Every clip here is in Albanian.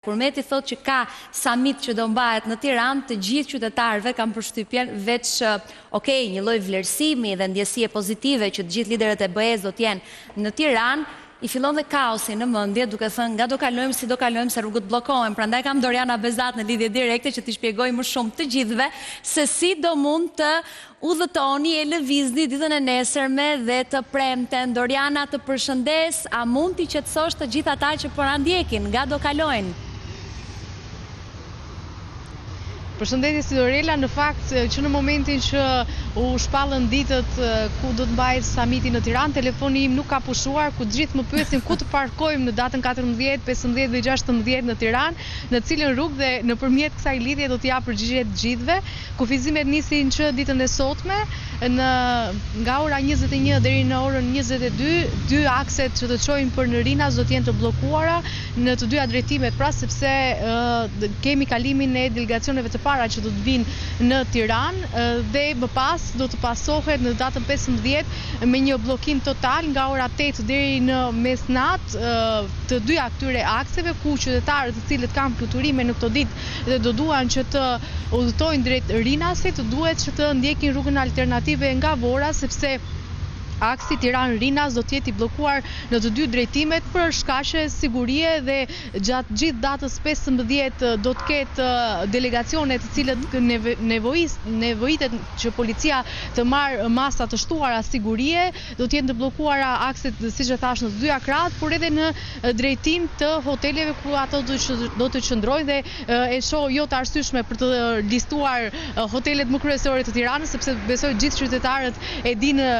Kurmeti thot që ka summit që do mbahet në Tiranë, të gjithë qytetarëve kanë përshtypjen veç një lloj vlerësimi dhe ndjesie pozitive që të gjithë liderët e BE-s do të jenë në Tiranë, i fillon dhe kaosi në mendje, duke thënë nga do kalojmë si do kalojmë se rrugët bllokohen. Prandaj kam Doriana Bezat në lidhje direkte që t'i shpjegoj më shumë të gjithëve se si do mund të udhëtoni e lëvizni ditën e nesërme dhe të premten. Doriana, të përshëndes, a mund t'i qetësosh të gjithë ata që po na ndjekin, nga do kalojnë? Përshëndetje si Dorela, në fakt që në momentin që u shpallën ditët ku do të mbahet samiti në Tiranë, telefoni im nuk ka pushuar, ku gjithë më pyesin ku të parkojmë në datën 14, 15 dhe 16 në Tiranë, në cilën rrugë, dhe nëpërmjet kësaj lidhje do të jap përgjigje të gjithëve. Kufizimet nisin që ditën e sotme nga ora 21 deri në orën 22, dy akset që të çojnë për në Rinas do të jenë të bllokuara në të dyja drejtimet, pra sepse kemi kalimin e delegacioneve të para që do të vinë në Tiranë dhe më pas do të pasohet në datën 15 me një bllokim total nga ora 8 deri në mesnatë të dyja këtyre akseve, ku qytetarët të cilët kanë fluturime në këto ditë dhe do duan që të udhëtojnë drejt Rinasit, duhet që të ndjekin rrugën alternative nga Vora, sepse aksi Tiranë-Rinas do të jetë i bllokuar në të dy drejtimet për shkaqe sigurie, dhe gjatë gjithë datës 15 do të ketë delegacione të cilët nevojitet që policia të marrë masa të shtuara sigurie, do të jenë të bllokuara akset, siç e thash, në të dyja krahat, por edhe në drejtim të hoteleve ku ato do të qëndrojnë, dhe e shoh jo të arsyeshme për të listuar hotelet më kryesore të Tiranës, sepse besoj gjithë qytetarët e dinë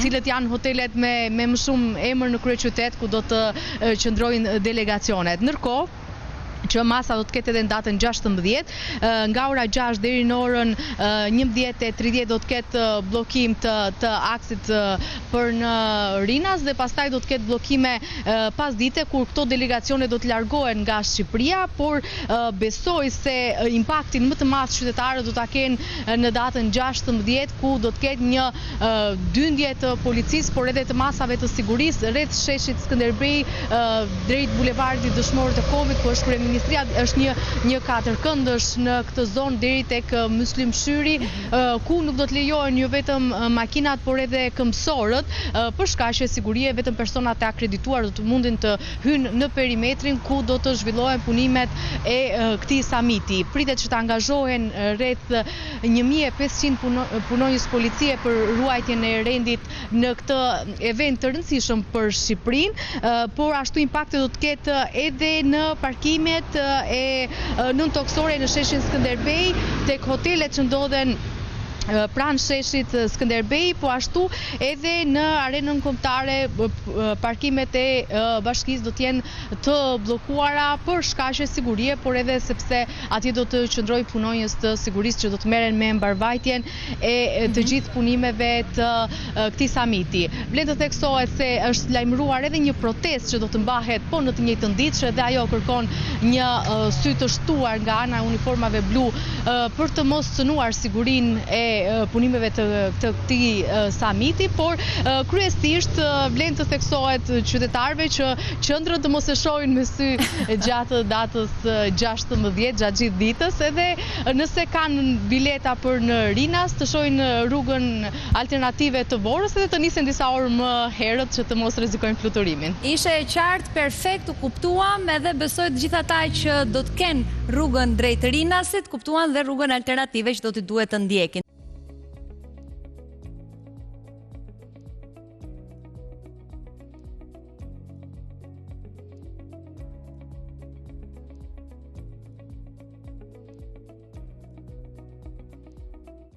cilët janë hotelet me më shumë emër në kryeqytet ku do të qëndrojnë delegacionet. Ndërkohë që masa do të ketë edhe në datën 16, nga ora 6 deri në orën 11:30 do të ketë bllokim të aksit për në Rinas, dhe pastaj do të ketë bllokime pasdite kur këto delegacione do të largohen nga Shqipëria, por besoj se impaktin më të madh qytetarët do ta kenë në datën 16, ku do të ketë një dyndje të policisë, por edhe të masave të sigurisë rreth sheshit Skënderbej drejt bulevardit Dëshmorët e Kombit, ku është kryeministria. Është një katërkëndësh në këtë zonë deri tek Myslim Shyri, ku nuk do të lejohen jo vetëm makinat, por edhe këmbësorët, për shkaqe sigurie. Vetëm personat e akredituar do të mundin të hynë në perimetrin ku do të zhvillohen punimet e këtij samiti. Pritet që të angazhohen rreth 1500 punonjës policie për ruajtjen e rendit në këtë event të rëndësishëm për Shqipërinë, por ashtu impakte do të ketë edhe në parkimet e nëntoksore në sheshin Skënderbej, tek hotelet që ndodhen pranë sheshit Skënderbej, po ashtu edhe në arenën kombëtare parkimet e bashkisë do të jenë të bllokuara për shkaqe sigurie, por edhe sepse atje do të qëndrojnë punonjës të sigurisë që do të merren me mbarvajtjen e të gjithë punimeve të këtij samiti. Vlen të theksohet se është lajmëruar edhe një protestë që do të mbahet po në të njëjtën ditë, që edhe ajo kërkon një sy të shtuar nga ana e uniformave blu për të mos cënuar sigurinë e punimeve të këtij samiti, por kryesisht vlen të theksohet qytetarëve që qendrën të mos e shohin me sy gjatë datës 16 gjatë gjithë ditës, edhe nëse kanë bileta për në Rinas të shohin rrugën alternative të Vorës edhe të nisen disa orë më herët që të mos rrezikojnë fluturimin. Ishe e qartë, perfekt, u kuptuam, edhe besoj të gjithë ata që do të kenë rrugën drejt Rinasit kuptuan dhe rrugën alternative që do t'i duhet të ndjekin.